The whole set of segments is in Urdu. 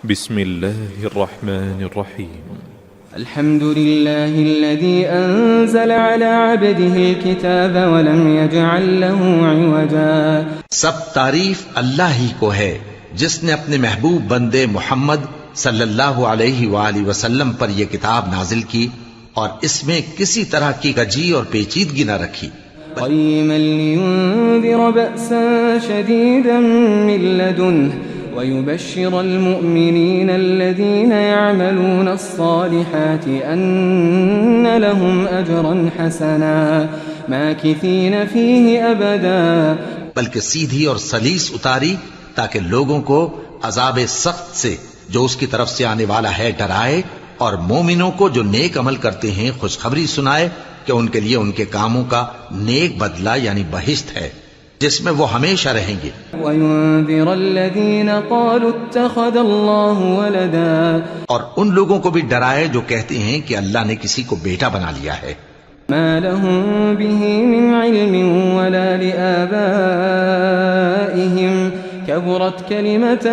بسم الله الرحمن الرحيم. الحمد لله الذي أنزل على عبده الكتاب ولم يجعل له عوجا. سب تعریف اللہ ہی کو ہے جس نے اپنے محبوب بندے محمد صلی اللہ علیہ وآلہ وسلم پر یہ کتاب نازل کی اور اس میں کسی طرح کی کجی اور پیچیدگی نہ رکھی. قيما لينذر بأسا شديدا من لدنه ويبشر المؤمنين الذين يعملون الصالحات أن لهم أجرا حسنا ماكثين فيه أبدا. بلکہ سیدھی اور سلیس اتاری تاکہ لوگوں کو عذاب سخت سے جو اس کی طرف سے آنے والا ہے ڈرائے، اور مومنوں کو جو نیک عمل کرتے ہیں خوشخبری سنائے کہ ان کے لیے ان کے کاموں کا نیک بدلہ یعنی بہشت ہے جس میں وہ ہمیشہ رہیں گے. وَيُنذِرَ الَّذِينَ قَالُوا اتَّخَذَ اللَّهُ وَلَدًا. اور ان لوگوں کو بھی ڈرائے جو کہتے ہیں کہ اللہ نے کسی کو بیٹا بنا لیا ہے. مَا لَهُم بِهِ مِنْ عِلْمٍ وَلَا لِآبَائِهِمْ كَبُرَتْ كَلِمَةً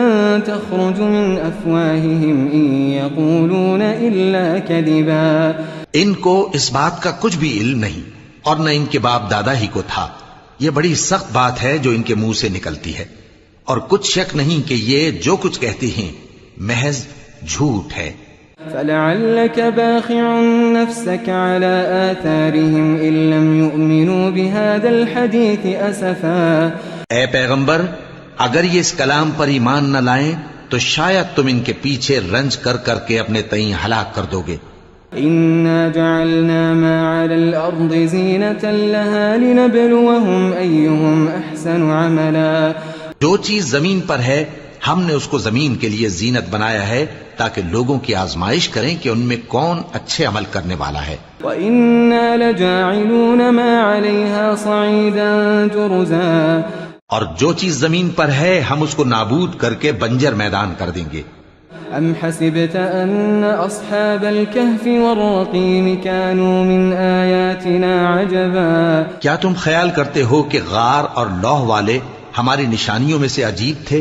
تَخْرُجُ مِنْ أَفْوَاهِهِمْ إِنْ يَقُولُونَ إِلَّا كَذِبًا. ان کو اس بات کا کچھ بھی علم نہیں اور نہ ان کے باپ دادا ہی کو تھا. یہ بڑی سخت بات ہے جو ان کے منہ سے نکلتی ہے، اور کچھ شک نہیں کہ یہ جو کچھ کہتے ہیں محض جھوٹ ہے. فَلَعَلَّكَ بَاخِعٌ نَفْسَكَ عَلَى آثَارِهِمْ إِن لَّمْ يُؤْمِنُوا بِهَذَا الْحَدِيثِ أَسَفًا. اے پیغمبر، اگر یہ اس کلام پر ایمان نہ لائیں تو شاید تم ان کے پیچھے رنج کر کر کے اپنے تئیں ہلاک کر دو گے. إِنَّا جَعَلْنَا مَا عَلَى الْأَرْضِ زِينَةً لَهَا لِنَبْلُوَهُمْ أَيُّهُمْ أَحْسَنُ عَمَلًا. جو چیز زمین پر ہے ہم نے اس کو زمین کے لیے زینت بنایا ہے تاکہ لوگوں کی آزمائش کریں کہ ان میں کون اچھے عمل کرنے والا ہے. وَإِنَّا لَجَاعِلُونَ مَا عَلَيْهَا صَعِيدًا جُرُزًا. اور جو چیز زمین پر ہے ہم اس کو نابود کر کے بنجر میدان کر دیں گے. أَمْ حَسِبْتَ أَنَّ أَصْحَابَ الْكَهْفِ وَالرَّقِيمِ كَانُوا مِنْ آيَاتِنَا عَجَبًا. کیا تم خیال کرتے ہو کہ غار اور لوح والے ہماری نشانیوں میں سے عجیب تھے؟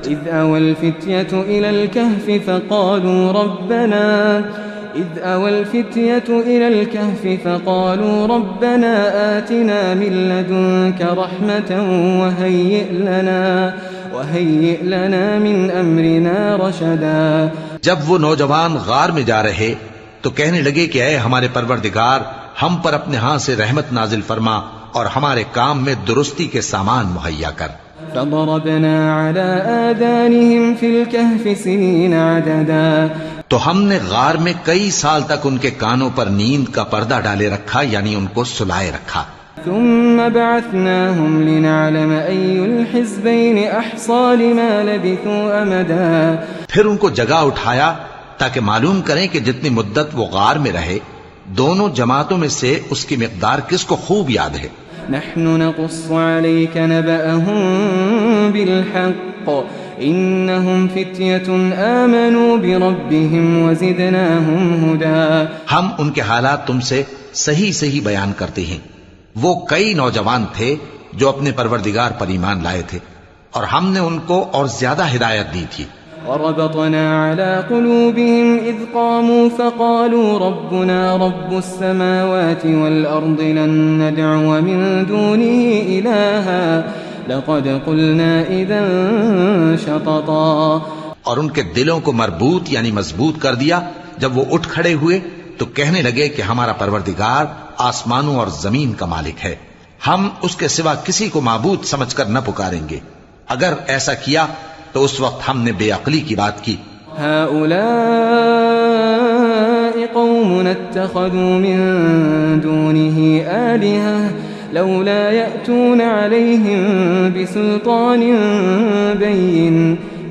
إِذْ أَوَى الْفِتْيَةُ إِلَى الْكَهْفِ فَقَالُوا رَبَّنَا آتِنَا مِن لَّدُنكَ رَحْمَةً وَهَيِّئْ لَنَا مِنْ أَمْرِنَا رَشَدًا. جب وہ نوجوان غار میں جا رہے تو کہنے لگے کہ اے ہمارے پروردگار، ہم پر اپنے ہاں سے رحمت نازل فرما اور ہمارے کام میں درستی کے سامان مہیا کر. فَضَرَبْنَا عَلَىٰ آذَانِهِمْ فِي الْكَهْفِ سِنِينَ عَدَدًا. تو ہم نے غار میں کئی سال تک ان کے کانوں پر نیند کا پردہ ڈالے رکھا یعنی ان کو سلائے رکھا. ثم بعثناهم لنعلم أي الحزبين أحصى لما لبثوا أمدا. پھر ان کو جگہ اٹھایا تاکہ معلوم کریں کہ جتنی مدت وہ غار میں رہے دونوں جماعتوں میں سے اس کی مقدار کس کو خوب یاد ہے. نحن نقص عليك نبأهم بالحق إنهم فتية آمنوا بربهم وزدناهم هدى. ہم ان کے حالات تم سے صحیح بیان کرتے ہیں. وہ کئی نوجوان تھے جو اپنے پروردگار پر ایمان لائے تھے اور ہم نے ان کو اور زیادہ ہدایت دی تھی. وربطنا على قلوبهم إذ قاموا فقالوا ربنا رب السماوات والأرض لن ندعو من دونه إلها لقد قلنا إذا شططا. اور ان کے دلوں کو مربوط یعنی مضبوط کر دیا. جب وہ اٹھ کھڑے ہوئے تو کہنے لگے کہ ہمارا پروردگار آسمانوں اور زمین کا مالک ہے، ہم اس کے سوا کسی کو معبود سمجھ کر نہ پکاریں گے. اگر ایسا کیا تو اس وقت ہم نے بے عقلی کی بات کی. هؤلاء قوم اتخذوا من دونه آلهة لولا يأتون عليهم بسلطان بين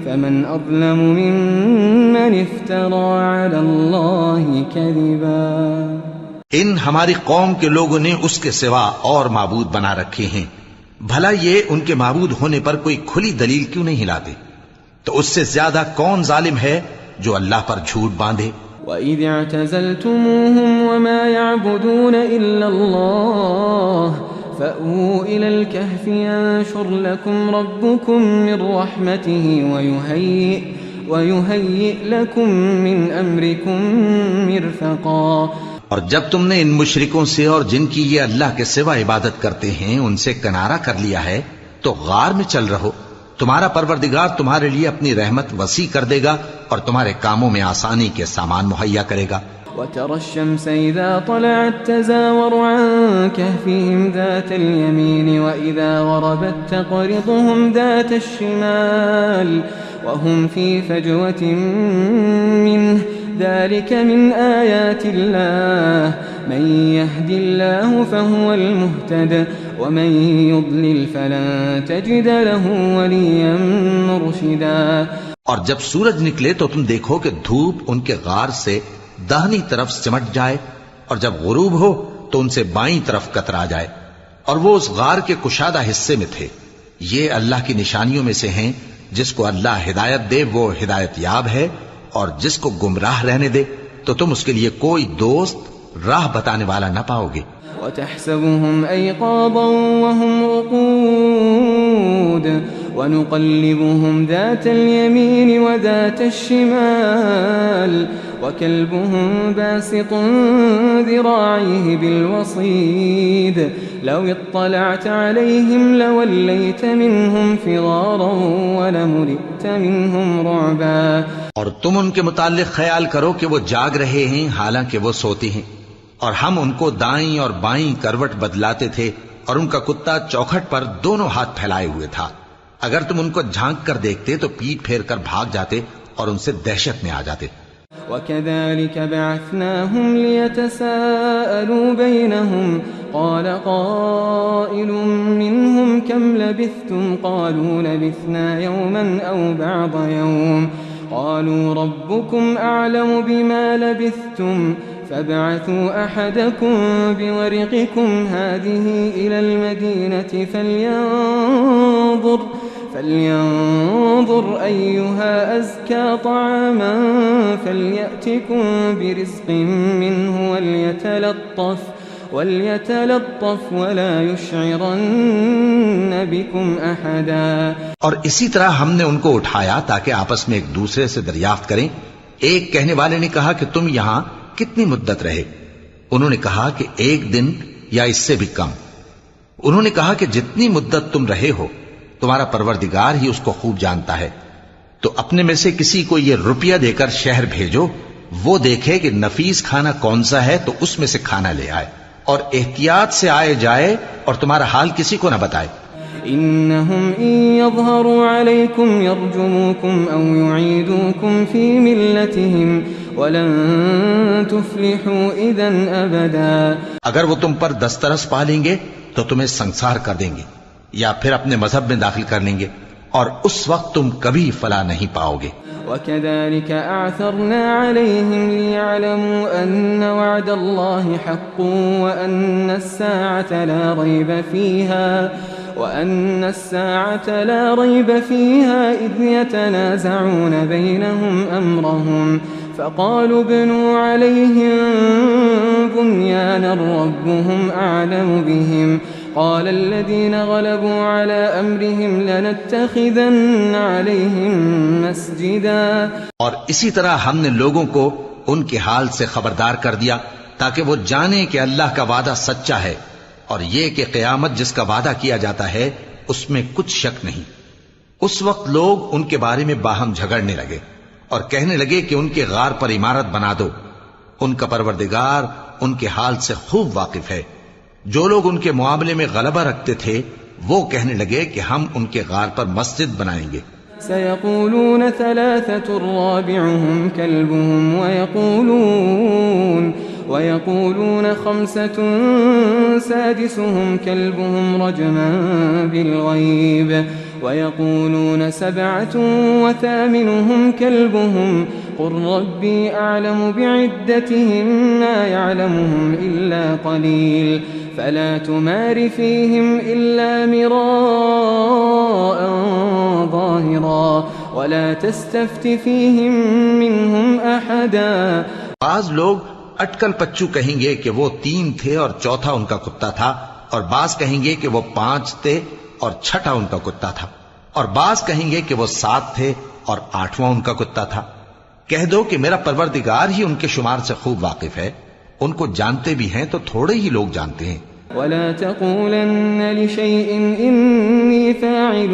فمن أظلم ممن افترى على الله كذبا. ان ہماری قوم کے لوگوں نے اس کے سوا اور معبود بنا رکھے ہیں، بھلا یہ ان کے معبود ہونے پر کوئی کھلی دلیل کیوں نہیں لاتے؟ تو اس سے زیادہ کون ظالم ہے جو اللہ پر جھوٹ باندھے. وَإِذِ اعْتَزَلْتُمُوهُمْ وَمَا يَعْبُدُونَ إِلَّا اللَّهَ فَأْوُوا إِلَى الْكَهْفِ يَنشُرْ لَكُمْ رَبُّكُمْ مِنْ رَحْمَتِهِ ويهيئ لكم من أمركم مرفقا۔ اور جب تم نے ان مشرکوں سے اور جن کی یہ اللہ کے سوا عبادت کرتے ہیں ان سے کنارہ کر لیا ہے تو غار میں چل رہو، تمہارا پروردگار تمہارے لیے اپنی رحمت وسیع کر دے گا اور تمہارے کاموں میں آسانی کے سامان مہیا کرے گا۔ وترى الشمس إذا طلعت تزاور عن كهفهم ذات اليمين وإذا غربت تقرضهم ذات الشمال وهم في فجوة منه ذلك من آيات الله من يهد الله فهو المهتد ومن يضلل فلن تجد له وليا مرشدا۔ اور جب سورج نکلے تو تم دیکھو کہ دھوپ ان کے غار سے داہنی طرف سمٹ جائے اور جب غروب ہو تو ان سے بائیں طرف کترا جائے، اور وہ اس غار کے کشادہ حصے میں تھے۔ یہ اللہ کی نشانیوں میں سے ہیں، جس کو اللہ ہدایت دے وہ ہدایت یاب ہے، اور جس کو گمراہ رہنے دے تو تم اس کے لیے کوئی دوست راہ بتانے والا نہ پاؤ گے۔ وتحسبهم أيقاظا وهم رقود ونقلبهم ذات اليمين وذات الشمال وكلبهم باسط ذراعيه بالوصيد لو اطلعت عليهم لوليت منهم فرارا ولملئت منهم رعبا۔ اور تم ان کے متعلق خیال کرو کہ وہ جاگ رہے ہیں حالانکہ وہ سوتے ہیں، اور ہم ان کو دائیں اور بائیں کروٹ بدلاتے تھے، اور ان کا کتا چوکھٹ پر دونوں ہاتھ پھیلائے ہوئے تھا۔ اگر تم ان کو جھانک کر دیکھتے تو پیٹ پھیر کر بھاگ جاتے اور ان سے دہشت میں آ جاتے۔ وَكَذَلِكَ بَعَثْنَاهُمْ لِيَتَسَاءَلُوا بَيْنَهُمْ قَالَ قَائِلٌ مِّنْهُمْ كَمْ لَبِثْتُمْ قَالُوا لَبِثْنَا يَوْمًا أَوْ بَعْضَ يَوْمٍ قالوا ربكم أعلم بما لبثتم فابعثوا أحدكم بورقكم هذه إلى المدينة فلينظر أيها أزكى طعاما فليأتكم برزق منه وليتلطف ولا يشعرن بكم أحدا۔ اور اسی طرح ہم نے ان کو اٹھایا تاکہ آپس میں ایک دوسرے سے دریافت کریں۔ ایک کہنے والے نے کہا کہ تم یہاں کتنی مدت رہے؟ انہوں نے کہا کہ 1 دن یا اس سے بھی کم۔ انہوں نے کہا کہ جتنی مدت تم رہے ہو تمہارا پروردگار ہی اس کو خوب جانتا ہے، تو اپنے میں سے کسی کو یہ روپیہ دے کر شہر بھیجو، وہ دیکھے کہ نفیس کھانا کون سا ہے تو اس میں سے کھانا لے آئے، اور احتیاط سے آئے جائے اور تمہارا حال کسی کو نہ بتائے۔ إنهم إن يظهروا عليكم يرجموكم أو يعيدوكم في ملتهم ولن تفلحوا إذا أبدا۔ اگر وہ تم پر دسترس پا لیں گے تو تمہیں سنسار کر دیں گے یا پھر اپنے مذہب میں داخل کر لیں گے، اور اس وقت تم کبھی فلاح نہیں پاؤ گے۔ وكذلك أعثرنا عليهم ليعلموا أن وعد الله حق وأن الساعة لا ريب فيها إذ يتنازعون بينهم أمرهم فقالوا ابنوا عليهم بنيانا ربهم أعلم بهم قال الذين غلبوا على أمرهم لنتخذن عليهم مسجدا۔ اور اسی طرح ہم نے لوگوں کو ان کے حال سے خبردار کر دیا تاکہ وہ جانیں کہ اللہ کا وعدہ سچا ہے، اور یہ کہ قیامت جس کا وعدہ کیا جاتا ہے اس میں کچھ شک نہیں۔ اس وقت لوگ ان کے بارے میں باہم جھگڑنے لگے اور کہنے لگے کہ ان کے غار پر عمارت بنا دو۔ ان کا پروردگار ان کے حال سے خوب واقف ہے۔ جو لوگ ان کے معاملے میں غلبہ رکھتے تھے وہ کہنے لگے کہ ہم ان کے غار پر مسجد بنائیں گے۔ سيقولون 3 رابعهم كلبهم ويقولون 5 سادسهم كلبهم رجما بالغيب ويقولون 7 وثامنهم كلبهم قل ربي أعلم بعدتهم ما يعلمهم إلا قليل فلا تمار فيهم إلا مراء ظاهرا ولا تستفت فيهم منهم أحدا۔ بعض لوگ اٹکل پچو کہیں گے کہ وہ 3 تھے اور چوتھا ان کا کتا تھا، اور بعض کہیں گے کہ وہ 5 تھے اور چھٹا ان کا کتا تھا، اور بعض کہیں گے کہ وہ 7 تھے اور 8واں ان کا کتا تھا۔ کہہ دو کہ میرا پروردگار ہی ان کے شمار سے خوب واقف ہے، ان کو جانتے بھی ہیں تو تھوڑے ہی لوگ جانتے ہیں۔ ولا تقولن لشيء إني فاعل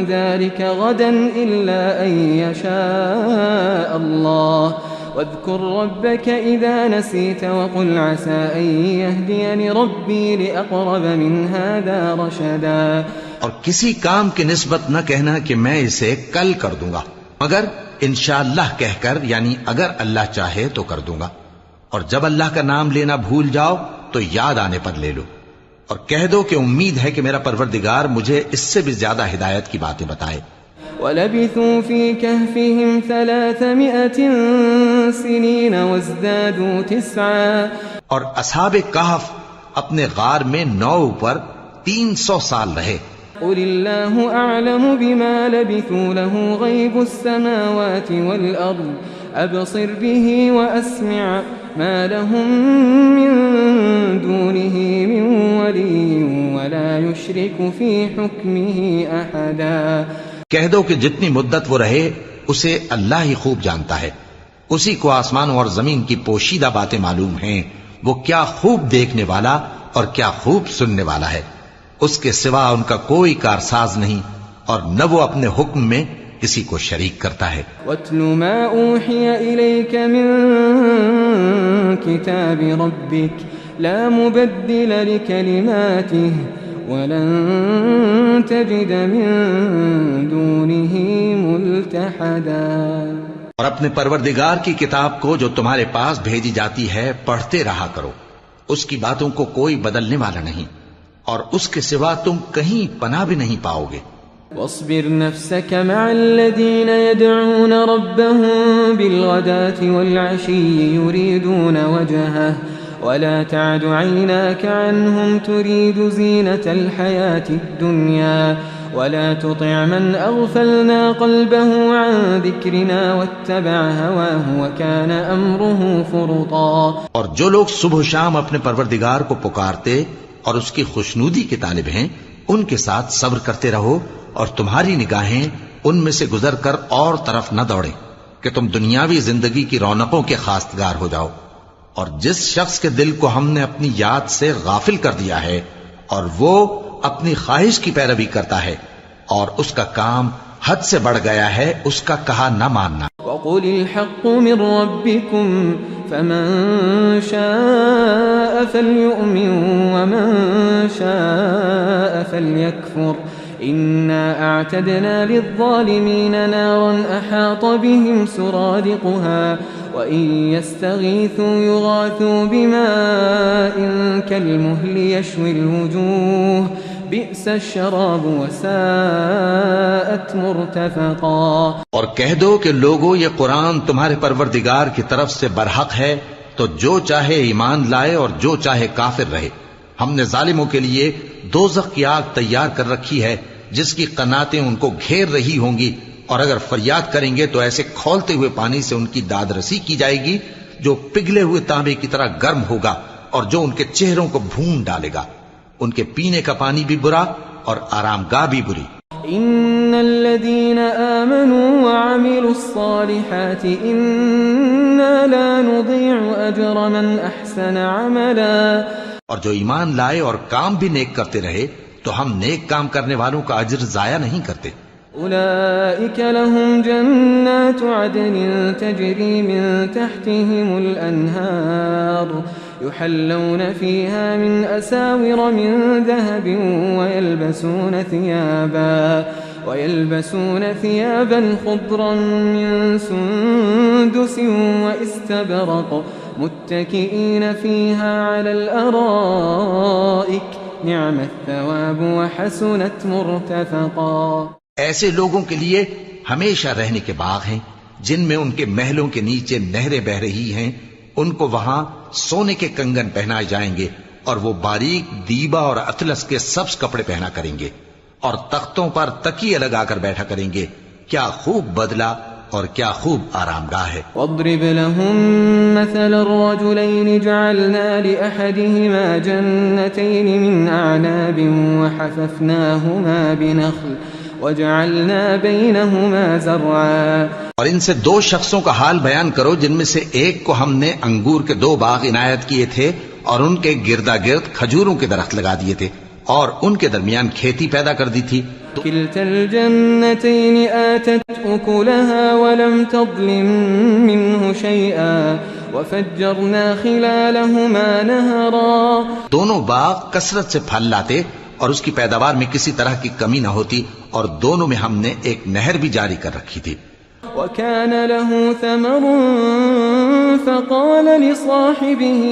ذلك غدا إلا أن يشاء الله واذكر ربك إذا نسيت وقل عسى أن يهديني ربي لأقرب من هذا رشدا۔ اور کسی کام کی نسبت نہ کہنا کہ میں اسے کل کر دوں گا، مگر انشاءاللہ کہہ کر، یعنی اگر اللہ چاہے تو کر دوں گا۔ اور جب اللہ کا نام لینا بھول جاؤ تو یاد آنے پر لے لو، اور کہہ دو کہ امید ہے کہ میرا پروردگار مجھے اس سے بھی زیادہ ہدایت کی باتیں بتائے۔ وَلَبِثُوا فِي كَهْفِهِمْ 300 سِنِينَ وَازْدَادُوا 9۔ اور اصحاب کہف اپنے غار میں 9 پر 300 سال رہے۔ قُلِ اللَّهُ أَعْلَمُ بِمَا لَبِثُوا لَهُ غَيْبُ السَّمَاوَاتِ وَالْأَرْضِ أَبْصِرْ بِهِ وَأَسْمِعْ مَا لَهُم مِّن دُونِهِ مِن وَلِيٍّ وَلَا يُشْرِكُ فِي حُكْمِهِ أَحَدًا۔ کہہ دو کہ جتنی مدت وہ رہے اسے اللہ ہی خوب جانتا ہے، اسی کو آسمانوں اور زمین کی پوشیدہ باتیں معلوم ہیں، وہ کیا خوب دیکھنے والا اور کیا خوب سننے والا ہے۔ اس کے سوا ان کا کوئی کارساز نہیں، اور نہ وہ اپنے حکم میں کسی کو شریک کرتا ہے۔ وَاتْلُ مَا أُوحِيَ إِلَيْكَ مِن كِتَابِ رَبِّكَ لَا مُبَدِّلَ لِكَلِمَاتِهِ وَلَن تَجِدَ مِن دُونِهِ مُلْتَحَدًا۔ اور اپنے پروردگار کی کتاب کو جو تمہارے پاس بھیجی جاتی ہے پڑھتے رہا کرو، اس کی باتوں کو کوئی بدلنے والا نہیں، اور اس کے سوا تم کہیں پناہ بھی نہیں پاؤ گے۔ واصبر نفسك مع الذين يدعون ربهم بالغداة والعشي يريدون وجهه ولا تعد عيناك عنهم تريد زينة الحياة الدنيا ولا تطع من أغفلنا قلبه عن ذكرنا واتبع هواه وكان أمره فرطا۔ اور جو لوگ صبح و شام اپنے پروردگار کو پکارتے اور اس کی خوشنودی کے طالب ہیں، ان کے ساتھ صبر کرتے رہو، اور تمہاری نگاہیں ان میں سے گزر کر اور طرف نہ دوڑیں کہ تم دنیاوی زندگی کی رونقوں کے خواستگار ہو جاؤ۔ اور جس شخص کے دل کو ہم نے اپنی یاد سے غافل کر دیا ہے اور وہ اپنی خواہش کی پیروی کرتا ہے اور اس کا کام حد سے بڑھ گیا ہے، اس کا کہا نہ ماننا۔ وَقُلِ الْحَقُّ مِن رَّبِّكُمْ فَمَن شَاءَ فَلْيُؤْمِن وَمَن شَاءَ فَلْيَكْفُرْ إِنَّا أَعْتَدْنَا لِلظَّالِمِينَ نَارًا أَحَاطَ بِهِمْ سُرَادِقُهَا وَإِن يَسْتَغِيثُوا يُغَاثُوا بِمَاءٍ كَالْمُهْلِ يَشْوِي الْوُجُوهَ بِئْسَ الشَّرَابُ وَسَاءَتْ مُرْتَفَقًا۔ اور کہہ دو کہ لوگو یہ قرآن تمہارے پروردگار کی طرف سے برحق ہے، تو جو چاہے ایمان لائے اور جو چاہے کافر رہے۔ ہم نے ظالموں کے لیے دوزخ کی آگ تیار کر رکھی ہے جس کی قناتیں ان کو گھیر رہی ہوں گی، اور اگر فریاد کریں گے تو ایسے کھولتے ہوئے پانی سے ان کی داد رسی کی جائے گی جو پگھلے ہوئے تانبے کی طرح گرم ہوگا اور جو ان کے چہروں کو بھون ڈالے گا۔ ان کے پینے کا پانی بھی برا اور آرام گاہ بھی بری۔ ان الذين آمنوا وعملوا الصالحات انا لا نضيع اجر من احسن عملا۔ اور جو ایمان لائے اور کام بھی نیک کرتے رہے تو ہم نیک کام کرنے والوں کا اجر ضائع نہیں کرتے۔ أولئك لهم جنات عدن تجري من تحتهم الأنهار يحلون فيها من أساور من ذهب ويلبسون ثيابا خضرا من سندس واستبرق متكئين فيها على الأرائك نعم الثواب وحسنت مرتفقا۔ ایسے لوگوں کے لیے ہمیشہ رہنے کے باغ ہیں جن میں ان کے محلوں کے نیچے نہریں بہ رہی ہیں، ان کو وہاں سونے کے کنگن پہنائے جائیں گے اور وہ باریک دیبا اور اطلس کے سبز کپڑے پہنا کریں گے اور تختوں پر تکیے لگا کر بیٹھا کریں گے۔ کیا خوب بدلہ اور کیا خوب آرام گاہ ہے۔ واضرب لهم مثل الرجلين جعلنا لأحدهما جنتين من أعناب وجعلنا بينهما زرعا اور ان سے دو شخصوں کا حال بیان کرو جن میں سے ایک کو ہم نے انگور کے 2 باغ عنایت کیے تھے اور ان کے گردا گرد کھجوروں کے درخت لگا دیے تھے اور ان کے درمیان کھیتی پیدا کر دی تھی. كلتا الجنتين آتت أكلها ولم تظلم منه شيئا وفجرنا خلالهما نهرا. دونوں باغ کثرت سے پھل لاتے اور اس کی پیداوار میں کسی طرح کی کمی نہ ہوتی اور دونوں میں ہم نے ایک نہر بھی جاری کر رکھی تھی. وكان له ثمر فقال لصاحبه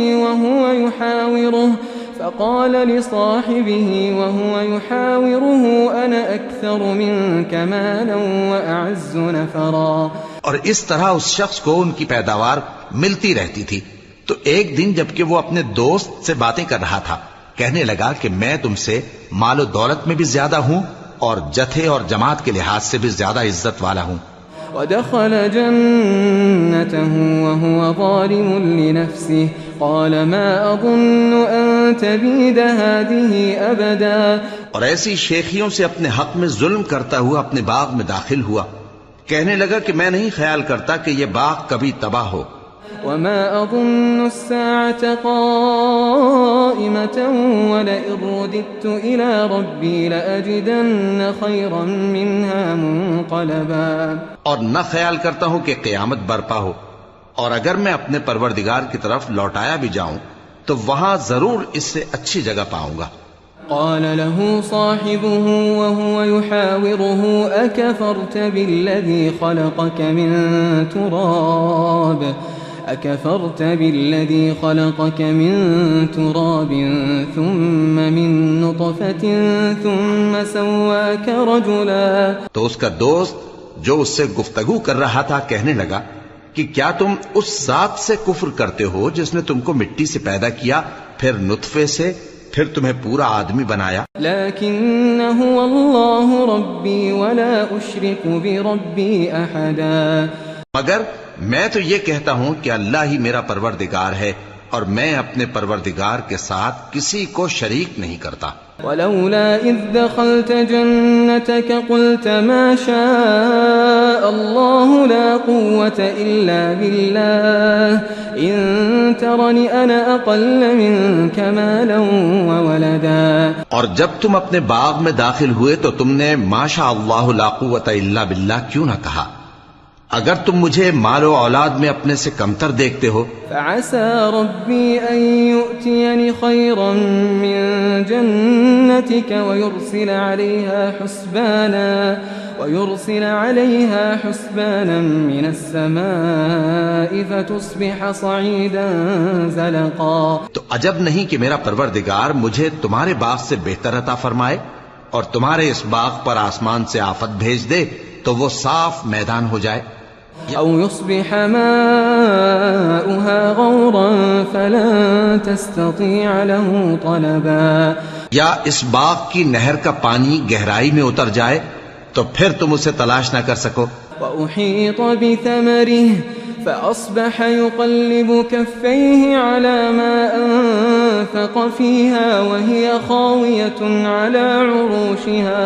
وهو يحاوره أنا أكثر منك مالا وأعز نفرا. اور اس طرح اس شخص کو ان کی پیداوار ملتی رہتی تھی. تو ایک دن جبکہ وہ اپنے دوست سے باتیں کر رہا تھا کہنے لگا کہ میں تم سے مال و دولت میں بھی زیادہ ہوں اور جتھے اور جماعت کے لحاظ سے بھی زیادہ عزت والا ہوں. ودخل جنته وهو ظالم لنفسه قال ما أظن أن تبيد هذه أبدا. اور ایسی شیخیوں سے اپنے حق میں ظلم کرتا ہوا اپنے باغ میں داخل ہوا کہنے لگا کہ میں نہیں خیال کرتا کہ یہ باغ کبھی تباہ ہو. وما أظن الساعة قائمة ولئن رددت إلى ربي لأجدن خيرا منها منقلبا. اور نہ خیال کرتا ہوں کہ قیامت برپا ہو اور اگر میں اپنے پروردگار کی طرف لوٹایا بھی جاؤں تو وہاں ضرور اس سے اچھی جگہ پاؤں گا. قال له صاحبه وهو يحاوره أكفرت بالذي خلقك من تراب ثم من نطفة ثم سواك رجلا. تو اس کا دوست جو اس سے گفتگو کر رہا تھا کہنے لگا کہ کیا تم اس ذات سے کفر کرتے ہو جس نے تم کو مٹی سے پیدا کیا پھر نطفے سے پھر تمہیں پورا آدمی بنایا. لیکن هو اللہ ربی ولا اشرک بربی احدا. مگر میں تو یہ کہتا ہوں کہ اللہ ہی میرا پروردگار ہے اور میں اپنے پروردگار کے ساتھ کسی کو شریک نہیں کرتا. ولولا اذ دخلت جنتك قلت ما شاء الله لا قوة الا بالله ان ترني انا اقل منك مالا وولدا. اور جب تم اپنے باغ میں داخل ہوئے تو تم نے ما شاء اللہ لا قوة الا باللہ کیوں نہ کہا اگر تم مجھے مال و اولاد میں اپنے سے کمتر دیکھتے ہو. فعسى ربي ان يؤتيني خيرا من جنتك ويرسل عليها حسبانا من السماء فتصبح صعيدا زلقا. تو عجب نہیں کہ میرا پروردگار مجھے تمہارے باغ سے بہتر عطا فرمائے اور تمہارے اس باغ پر آسمان سے آفت بھیج دے تو وہ صاف میدان ہو جائے. او يصبح ماؤها غورا فلن تستطيع له طلبا. یا اس باغ کی نہر کا پانی گہرائی میں اتر جائے تو پھر تم اسے تلاش نہ کر سکو. وأحيط بثمره فأصبح يقلب كفيه على ما أنفق فيها وهي خاوية على عروشها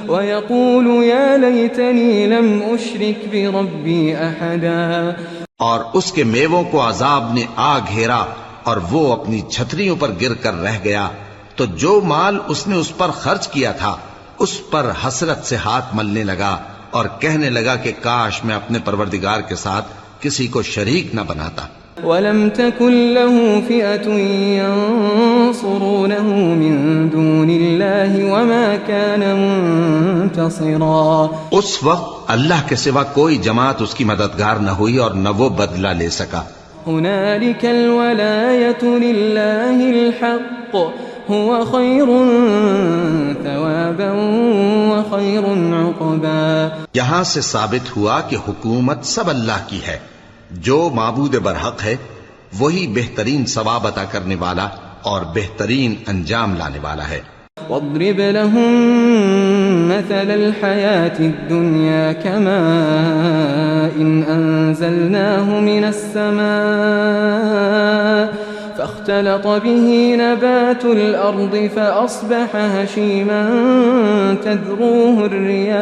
ويقول يا ليتني لم أشرك بربي أحدا. اور اس کے میووں کو عذاب نے آ گھیرا اور وہ اپنی چھتریوں پر گر کر رہ گیا تو جو مال اس نے اس پر خرچ کیا تھا اس پر حسرت سے ہاتھ ملنے لگا اور کہنے لگا کہ کاش میں اپنے پروردگار کے ساتھ کسی کو شریک نہ بناتا. وَلَمْ تَكُنْ لَهُ فِئَةٌ يَنصُرُونَهُ مِن دُونِ اللَّهِ وَمَا كَانَ مُنْتَصِرًا. اس وقت اللہ کے سوا کوئی جماعت اس کی مددگار نہ ہوئی اور نہ وہ بدلہ لے سکا. هُنَالِكَ الْوَلَايَةُ لِلَّهِ الْحَقِّ هُوَ خَيْرٌ ثَوَابًا وَخَيْرٌ عُقْبًا. یہاں سے ثابت ہوا کہ حکومت سب اللہ کی ہے. جو معبود برحق ہے وہی بہترین ثواب عطا کرنے والا اور بہترین انجام لانے والا ہے. واضرب لهم مثل الحياة الدنيا كماء أنزلناه من السماء فاختلط به نبات الأرض فأصبح هشيما تذروه الرياح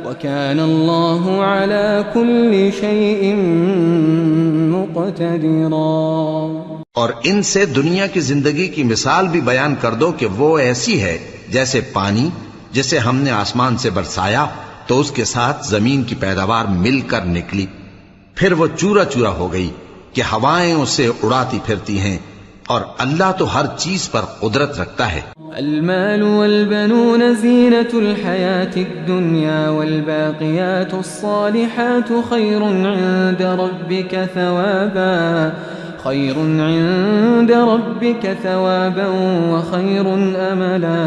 وكان الله على كل شيء مقتدرا۔ اور ان سے دنیا کی زندگی کی مثال بھی بیان کر دو کہ وہ ایسی ہے جیسے پانی جسے ہم نے آسمان سے برسایا تو اس کے ساتھ زمین کی پیداوار مل کر نکلی، پھر وہ چورا چورا ہو گئی کہ ہوائیں اسے اڑاتی پھرتی ہیں، اور اللہ تو ہر چیز پر قدرت رکھتا ہے۔ المال والبنون زينة الحياة الدنيا والباقيات الصالحات خير عند ربك ثوابا وخير املا۔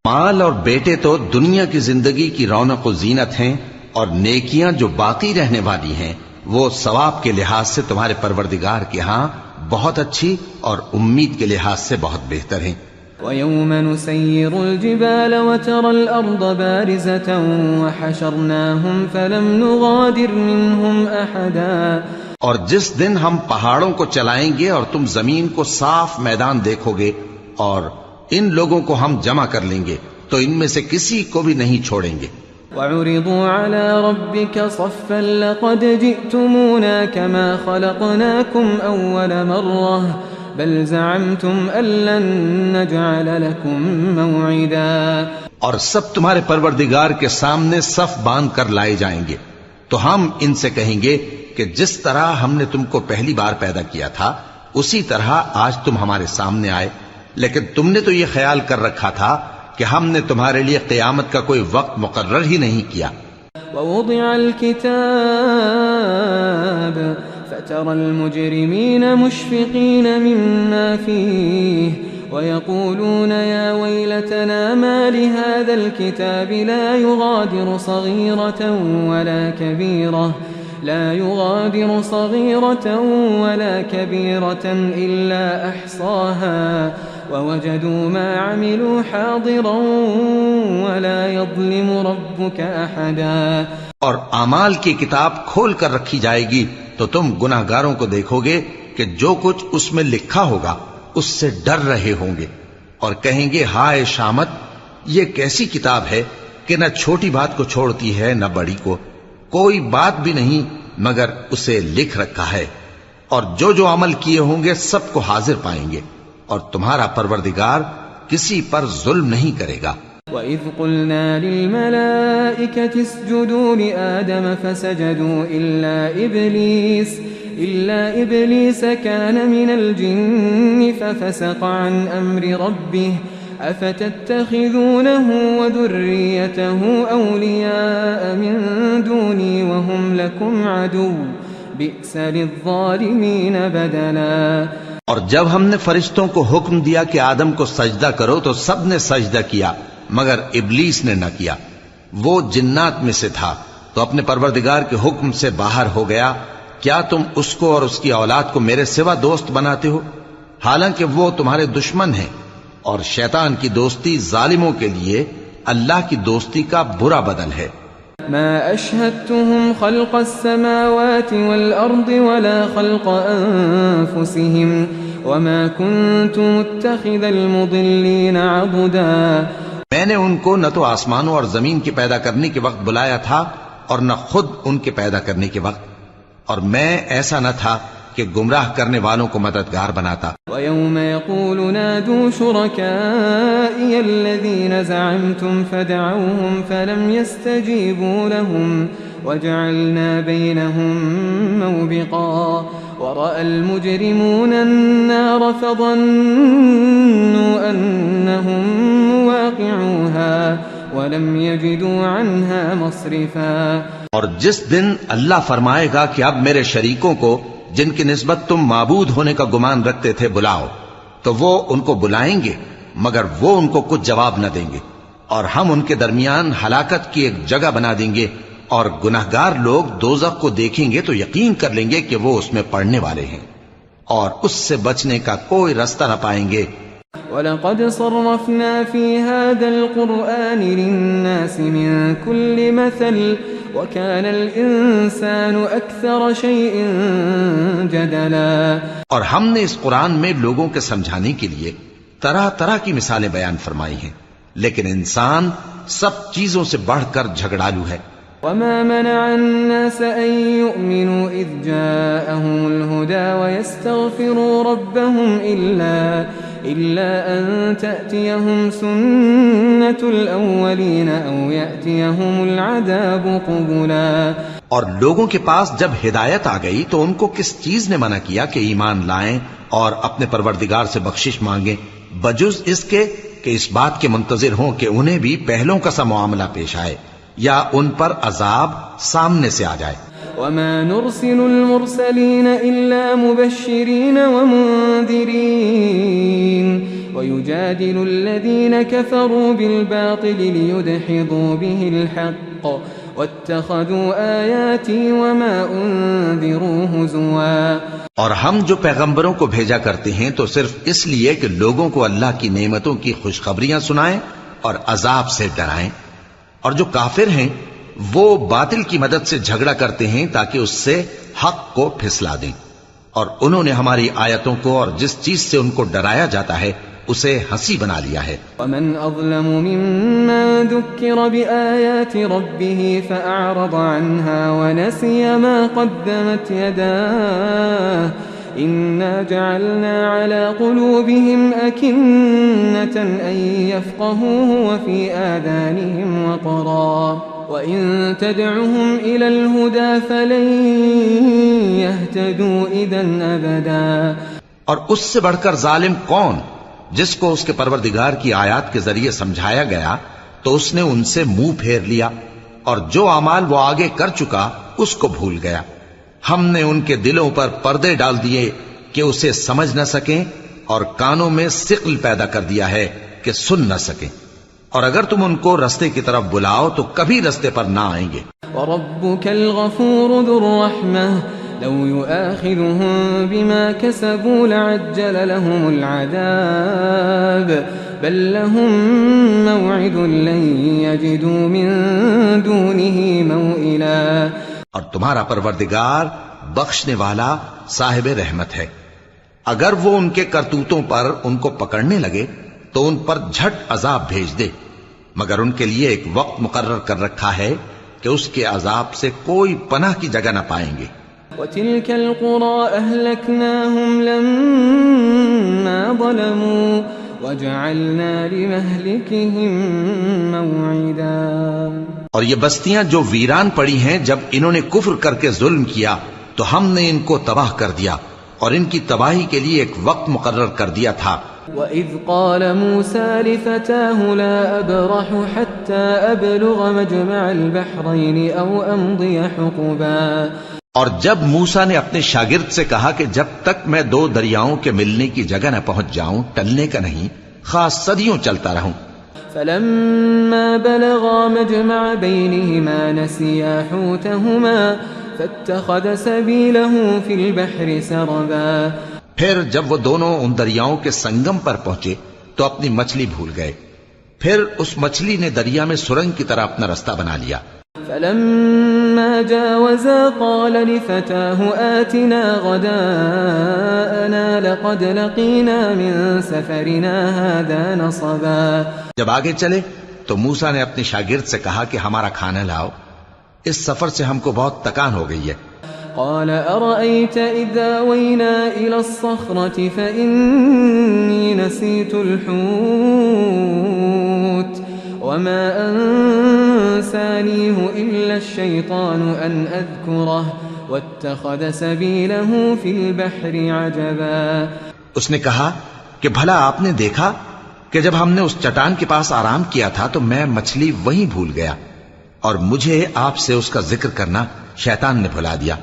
مال اور بیٹے تو دنیا کی زندگی کی رونق و زینت ہیں، اور نیکیاں جو باقی رہنے والی ہیں وہ ثواب کے لحاظ سے تمہارے پروردگار کے ہاں بہت اچھی اور امید کے لحاظ سے بہت بہتر ہیں۔ وَيَوْمَ نُسَيِّرُ الْجِبَالَ وَتَرَى الْأَرْضَ بَارِزَةً وَحَشَرْنَاهُمْ فَلَمْ نُغَادِرْ مِنْهُمْ أَحَدًا۔ اور جس دن ہم پہاڑوں کو چلائیں گے اور تم زمین کو صاف میدان دیکھو گے اور ان لوگوں کو ہم جمع کر لیں گے تو ان میں سے کسی کو بھی نہیں چھوڑیں گے۔ وَعُرِضُوا عَلَى رَبِّكَ صَفًّا لَقَدْ جِئْتُمُونَا كَمَا خَلَقْنَاكُمْ أَوَّلَ مَرَّةٍ بَلْ زَعَمْتُمْ أَن لَّن نَّجْعَلَ لَكُم مَّوْعِدًا۔ اور سب تمہارے پروردگار کے سامنے صف باندھ کر لائے جائیں گے تو ہم ان سے کہیں گے کہ جس طرح ہم نے تم کو پہلی بار پیدا کیا تھا اسی طرح آج تم ہمارے سامنے آئے، لیکن تم نے تو یہ خیال کر رکھا تھا کہ ہم نے تمہارے لیے قیامت کا کوئی وقت مقرر ہی نہیں کیا۔ ووضع الكتاب فترى المجرمين مشفقين مما فيه ويقولون يا ويلتنا ما لهذا الكتاب لا يغادر صغيرة ولا كبيرة إلا أحصاها ووجدوا ما عملوا حاضرا ولا يظلم ربك أحدا۔ اور اعمال کی کتاب کھول کر رکھی جائے گی تو تم گناہگاروں کو دیکھو گے کہ جو کچھ اس میں لکھا ہوگا اس سے ڈر رہے ہوں گے اور کہیں گے ہائے شامت، یہ کیسی کتاب ہے کہ نہ چھوٹی بات کو چھوڑتی ہے نہ بڑی کو، کوئی بات بھی نہیں مگر اسے لکھ رکھا ہے، اور جو جو عمل کیے ہوں گے سب کو حاضر پائیں گے، اور تمہارا پروردگار کسی پر ظلم نہیں کرے گا۔ وَإِذْ قُلْنَا لِلْمَلَائِكَةِ اسْجُدُوا لِآدَمَ فَسَجَدُوا إِلَّا إِبْلِيسَ كَانَ مِنَ الْجِنِّ فَفَسَقَ عَنْ أَمْرِ رَبِّهِ أَفَتَتَّخِذُونَهُ وَذُرِّيَّتَهُ أَوْلِيَاءَ مِن دُونِي وَهُمْ لَكُمْ عَدُوٌّ بِئْسَ لِلظَّالِمِينَ بَدَلًا۔ اور جب ہم نے فرشتوں کو حکم دیا کہ آدم کو سجدہ کرو تو سب نے سجدہ کیا مگر ابلیس نے نہ کیا، وہ جنات میں سے تھا تو اپنے پروردگار کے حکم سے باہر ہو گیا۔ کیا تم اس کو اور اس کی اولاد کو میرے سوا دوست بناتے ہو، حالانکہ وہ تمہارے دشمن ہیں، اور شیطان کی دوستی ظالموں کے لیے اللہ کی دوستی کا برا بدل ہے۔ ما أشهدتهم خلق السماوات والأرض ولا خلق أنفسهم وما كنت متخذ المضلين عضدا۔ میں نے ان کو نہ تو آسمانوں اور زمین کے پیدا کرنے کے وقت بلایا تھا اور نہ خود ان کے پیدا کرنے کے وقت، اور میں ایسا نہ تھا کہ گمراہ کرنے والوں کو مددگار بناتا۔ وَيَوْمَ يَقُولُ نَادُوا شُرَكَائِيَ الَّذِينَ زَعَمْتُمْ فَدَعَوْهُمْ فَلَمْ يَسْتَجِيبُوا لَهُمْ وَجَعَلْنَا بَيْنَهُمْ مَوْبِقًا وَرَأَى الْمُجْرِمُونَ النَّارَ فَظَنُّوا أَنَّهُمْ مُوَاقِعُوهَا وَلَمْ يَجِدُوا عَنْهَا مَصْرِفًا۔ اور جس دن اللہ فرمائے گا کہ اب میرے شریکوں کو جن کی نسبت تم معبود ہونے کا گمان رکھتے تھے بلاؤ، تو وہ ان کو بلائیں گے مگر وہ ان کو کچھ جواب نہ دیں گے، اور ہم ان کے درمیان ہلاکت کی ایک جگہ بنا دیں گے، اور گناہگار لوگ دوزخ کو دیکھیں گے تو یقین کر لیں گے کہ وہ اس میں پڑنے والے ہیں اور اس سے بچنے کا کوئی راستہ نہ پائیں گے۔ وَلَقَدْ صَرَّفْنَا فِي هَذَا الْقُرْآنِ لِلنَّاسِ مِنْ كُلِّ مَثَلٍ وكان الإنسان أكثر شيء جدلا۔ اور ہم نے اس قرآن میں لوگوں کے سمجھانے کے لیے طرح طرح کی مثالیں بیان فرمائی ہیں، لیکن انسان سب چیزوں سے بڑھ کر جھگڑالو ہے۔ وما منع الناس أن يؤمنوا إذ جاءهم الهدى ويستغفروا ربهم إلا أن تأتيهم سنة الأولين أو يأتيهم العذاب قبلا۔ اور لوگوں کے پاس جب ہدایت آ گئی تو ان کو کس چیز نے منع کیا کہ ایمان لائیں اور اپنے پروردگار سے بخشش مانگیں، بجز اس کے کہ اس بات کے منتظر ہوں کہ انہیں بھی پہلوں کا سا معاملہ پیش آئے یا ان پر عذاب سامنے سے آ جائے۔ وما نرسل المرسلين إلا مبشرين ومنذرين ويجادل الذين كفروا بالباطل ليدحضوا به الحق واتخذوا آياتي وما أنذروا هزوا۔ اور ہم جو پیغمبروں کو بھیجا کرتے ہیں تو صرف اس لیے کہ لوگوں کو اللہ کی نعمتوں کی خوشخبریاں سنائیں اور عذاب سے ڈرائیں، اور جو کافر ہیں وہ باطل کی مدد سے جھگڑا کرتے ہیں تاکہ اس سے حق کو پھسلا دیں، اور انہوں نے ہماری آیتوں کو اور جس چیز سے ان کو ڈرایا جاتا ہے اسے ہنسی بنا لیا ہے۔ ومن أظلم ممن ذكر بآيات ربه فأعرض عنها ونسي ما قدمت يداه إنا جعلنا على قلوبهم أكنة أن يفقهوه وفي آذانهم وقرا وإن تدعهم إلى الهدى فلن يهتدوا إذا أبدا۔ اور اس سے بڑھ کر ظالم کون جس کو اس کے پروردگار کی آیات کے ذریعے سمجھایا گیا تو اس نے ان سے منہ پھیر لیا، اور جو اعمال وہ آگے کر چکا اس کو بھول گیا۔ ہم نے ان کے دلوں پر پردے ڈال دیے کہ اسے سمجھ نہ سکیں، اور کانوں میں ثقل پیدا کر دیا ہے کہ سن نہ سکیں، اور اگر تم ان کو رستے کی طرف بلاؤ تو کبھی رستے پر نہ آئیں گے۔ وَرَبُّكَ الْغَفُورُ ذُو الرَّحْمَةِ لو يؤاخذهم بما كسبوا لعجل لهم العذاب بل لهم موعد لن يجدوا من دونه موئلا۔ اور تمہارا پروردگار بخشنے والا صاحب رحمت ہے، اگر وہ ان کے کرتوتوں پر ان کو پکڑنے لگے تو ان پر جھٹ عذاب بھیج دے، مگر ان کے لیے ایک وقت مقرر کر رکھا ہے کہ اس کے عذاب سے کوئی پناہ کی جگہ نہ پائیں گے۔ وَتِلْكَ الْقُرَىٰ أَهْلَكْنَاهُمْ لَمَّا ظَلَمُوا وَجَعَلْنَا لِمَهْلِكِهِمْ مَوْعِدًا۔ اور یہ بستیاں جو ویران پڑی ہیں جب انہوں نے کفر کر کے ظلم کیا تو ہم نے ان کو تباہ کر دیا اور ان کی تباہی کے لیے ایک وقت مقرر کر دیا تھا۔ وَإِذْ قَالَ مُوسَىٰ لِفَتَاهُ لَا أَبْرَحُ حَتَّىٰ أَبْلُغَ مَجْمَعَ الْبَحْرَيْنِ أَوْ أَمْضِيَ حُقُبًا۔ اور جب موسیٰ نے اپنے شاگرد سے کہا کہ جب تک میں دو دریاؤں کے ملنے کی جگہ نہ پہنچ جاؤں ٹلنے کا نہیں، خاص صدیوں چلتا رہوں۔ فَلَمَّا بَلَغَا مَجْمَعَ بَيْنِهِمَا نَسِيَا حُوتَهُمَا فَاتَّخَذَ سَبِيلَهُ فِي الْبَحْرِ سَرَبًا۔ پھر جب وہ دونوں ان دریاؤں کے سنگم پر پہنچے تو اپنی مچھلی بھول گئے، پھر اس مچھلی نے دریا میں سرنگ کی طرح اپنا رستہ بنا لیا۔ فَلَمَّا جَاوَزَا قَالَ لِفَتَاهُ آتِنَا غَدَاءَنَا لَقَدْ لَقِينَا مِن سَفَرِنَا هَٰذَا نَصَبًا۔ جب آگے چلے تو موسیٰ نے اپنے شاگرد سے کہا کہ ہمارا کھانا لاؤ، اس سفر سے ہم کو بہت تکان ہو گئی ہے۔ قال أرأيت إذا وينا إلى الصخرة فإني نسيت الحوت وما أنسانيه إلا الشيطان أن أذكره واتخذ سبيله في البحر عجبا۔ اس نے کہا کہ بھلا آپ نے دیکھا کہ جب ہم نے اس چٹان کے پاس آرام کیا تھا تو میں مچھلی وہیں بھول گیا، اور مجھے آپ سے اس کا ذکر کرنا شیطان نے بھلا دیا،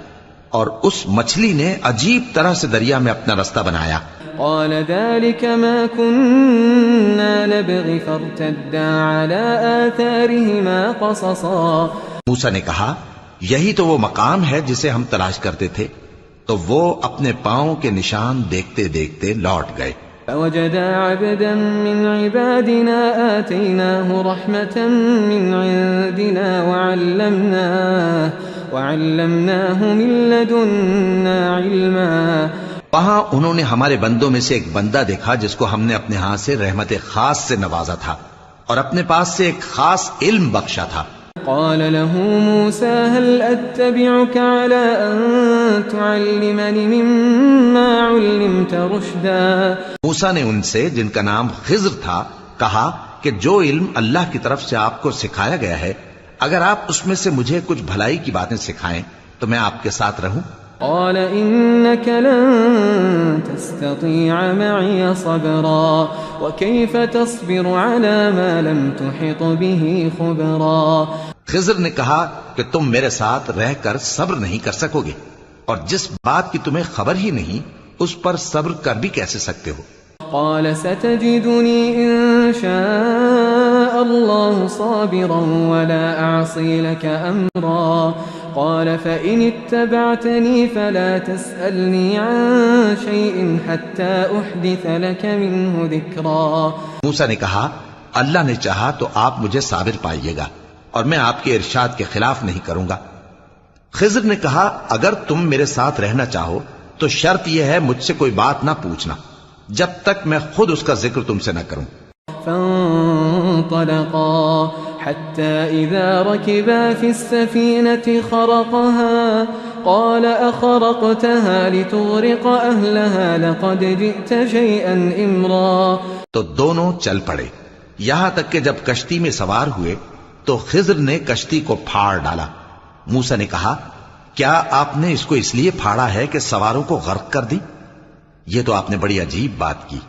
اور اس مچھلی نے عجیب طرح سے دریا میں اپنا رستہ بنایا۔ قال ذلك ما كنا نبغي فارتدا على آثارهما قصصا۔ موسیٰ نے کہا یہی تو وہ مقام ہے جسے ہم تلاش کرتے تھے، تو وہ اپنے پاؤں کے نشان دیکھتے دیکھتے لوٹ گئے۔ فوجدا عبدا من عبادنا آتيناه رحمة من عندنا وعلمناه من لدنا علما. وہاں انہوں نے ہمارے بندوں میں سے ایک بندہ دیکھا جس کو ہم نے اپنے ہاں سے رحمت خاص سے نوازا تھا اور اپنے پاس سے ایک خاص علم بخشا تھا. قال له موسى هل أتبعك على أن تعلمني مما علمت رشدا. موسیٰ نے ان سے جن کا نام خضر تھا کہا کہ جو علم اللہ کی طرف سے آپ کو سکھایا گیا ہے اگر آپ اس میں سے مجھے کچھ بھلائی کی باتیں سکھائیں تو میں آپ کے ساتھ رہوں. قال إنك لن تستطيع معي صبرا وكيف تصبر على ما لم تحط به خبرا. خضر نے کہا کہ تم میرے ساتھ رہ کر صبر نہیں کر سکو گے اور جس بات کی تمہیں خبر ہی نہیں اس پر صبر کر بھی کیسے سکتے ہو. قال ستجدني إن شاء الله صابرا ولا أعصي لك أمرا. قال فإن اتبعتني فلا تسألني عن شيء حتى أحدث لك منه ذكرا. موسیٰ نے کہا اللہ نے چاہا تو آپ مجھے صابر پائیے گا اور میں آپ کے ارشاد کے خلاف نہیں کروں گا. خضر نے کہا اگر تم میرے ساتھ رہنا چاہو تو شرط یہ ہے مجھ سے کوئی بات نہ پوچھنا جب تک میں خود اس کا ذکر تم سے نہ کروں. فانطلقا حتى إذا ركبا في السفينة خرقها قال أخرقتها لتغرق أهلها لقد جئت شيئا إمرا. تو دونوں چل پڑے یہاں تک کہ جب کشتی میں سوار ہوئے تو خضر نے کشتی کو پھاڑ ڈالا. موسیٰ نے کہا کیا آپ نے اس کو اس لیے پھاڑا ہے کہ سواروں کو غرق کر دی؟ یہ تو آپ نے بڑی عجیب بات کی.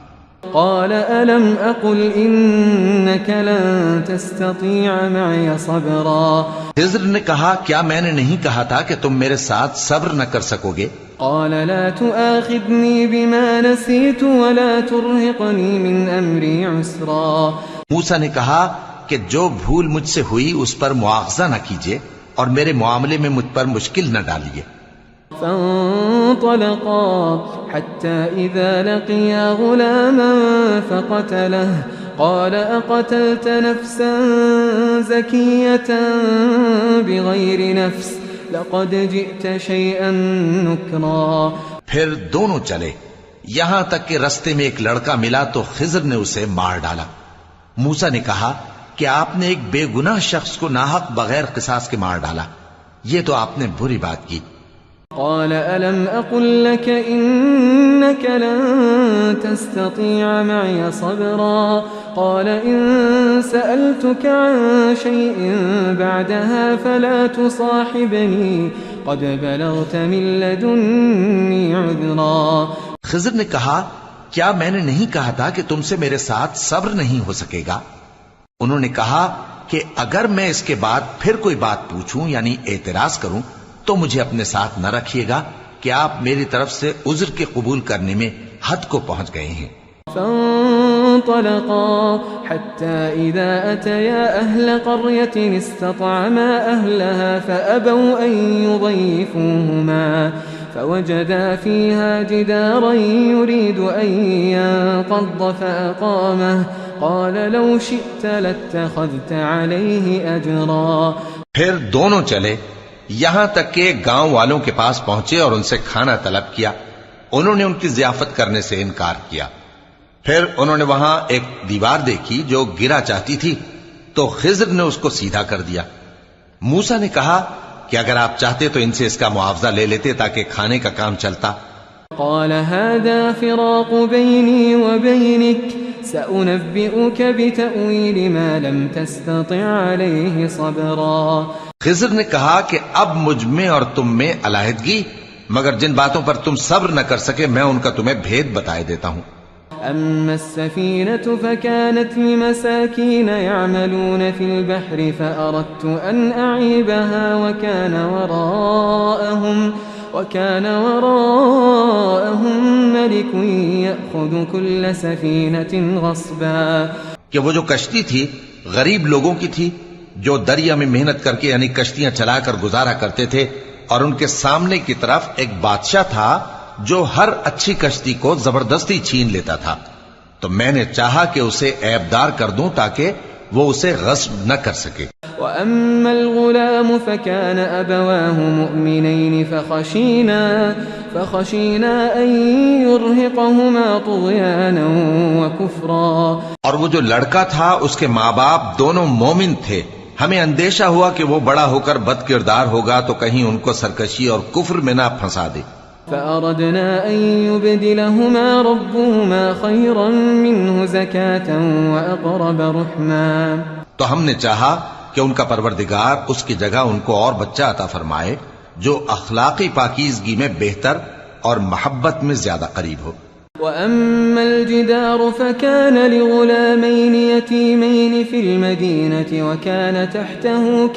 قال ألم أقل إنك لن تستطيع معي صبرا. خضر نے کہا کیا میں نے نہیں کہا تھا کہ تم میرے ساتھ صبر نہ کر سکو گے؟ قال لا تؤاخذني بما نسيت ولا ترهقني من أمري عسرا. موسیٰ نے کہا کہ جو بھول مجھ سے ہوئی اس پر مواخذہ نہ کیجیے اور میرے معاملے میں مجھ پر مشکل نہ ڈالیے. فانطلقا حتى إذا لقيا غلاما فقتله قال أقتلت نفسا زكية بغير نفس لقد جئت شيئا نكرا. پھر دونوں چلے یہاں تک کہ رستے میں ایک لڑکا ملا تو خضر نے اسے مار ڈالا. موسیٰ نے کہا کہ آپ نے ایک بے گناہ شخص کو ناحق بغیر قصاص کے مار ڈالا. یہ تو آپ نے بری بات کی. قال ألم أقل لك إنك لن تستطيع معي صبرا. قال إن سألتك عن شيء بعدها فلا تصاحبني قد بلغت من لدني عذرا. خضر نے کہا کیا میں نے نہیں کہا تھا کہ تم سے میرے ساتھ صبر نہیں ہو سکے گا؟ انہوں نے کہا کہ اگر میں اس کے بعد پھر کوئی بات پوچھوں یعنی اعتراض کروں تو مجھے اپنے ساتھ نہ رکھیے گا کہ آپ میری طرف سے عذر کے قبول کرنے میں حد کو پہنچ گئے ہیں. فانطلقا حتى إذا أتيا أهل قرية استطعما أهلها فأبوا أن يضيفوهما فوجدا فيها جدارا يريد أن ينقض فأقامه قال لو شئت لاتخذت عليه أجرا. پھر دونوں چلے یہاں تک کہ گاؤں والوں کے پاس پہنچے اور ان سے کھانا طلب کیا. انہوں نے ان کی ضیافت کرنے سے انکار کیا. پھر انہوں نے وہاں ایک دیوار دیکھی جو گرا چاہتی تھی تو خضر نے اس کو سیدھا کر دیا. موسیٰ نے کہا کہ اگر آپ چاہتے تو ان سے اس کا معاوضہ لے لیتے تاکہ کھانے کا کام چلتا. قال هذا فراق بيني وبينك سأنبئك بتأويل ما لم تستطع عليه صبرا. خضر نے کہا کہ اب مجھ میں اور تم میں علیحدگی مگر جن باتوں پر تم صبر نہ کر سکے میں ان کا تمہیں بھید بتائے دیتا ہوں. أما السفينة فكانت لمساكين يعملون في البحر فأردت أن أعيبها وكان وراءهم ملك يأخذ كل سفينة غصبا. کہ وہ جو کشتی تھی غریب لوگوں کی تھی جو دریا میں محنت کر کے یعنی کشتیاں چلا کر گزارا کرتے تھے اور ان کے سامنے کی طرف ایک بادشاہ تھا جو ہر اچھی کشتی کو زبردستی چھین لیتا تھا. تو میں نے چاہا کہ اسے عیبدار کر دوں تاکہ وہ اسے غصب نہ کر سکے. وأما الغلام فكان أبواه مؤمنين فخشينا أن يرهقهما طغيانا وكفرا. اور وہ جو لڑکا تھا اس کے ماں باپ دونوں مومن تھے، ہمیں اندیشہ ہوا کہ وہ بڑا ہو کر بد کردار ہوگا تو کہیں ان کو سرکشی اور کفر میں نہ پھنسا دے. فأردنا أن يبدلهما ربهما خيرا منه زكاة وأقرب رحما. تو ہم نے چاہا کہ ان کا پروردگار اس کی جگہ ان کو اور بچہ عطا فرمائے جو اخلاقی پاکیزگی میں بہتر اور محبت میں زیادہ قریب ہو. وأما الجدار فكان لغلامين يتيمين في المدينة وكان تحته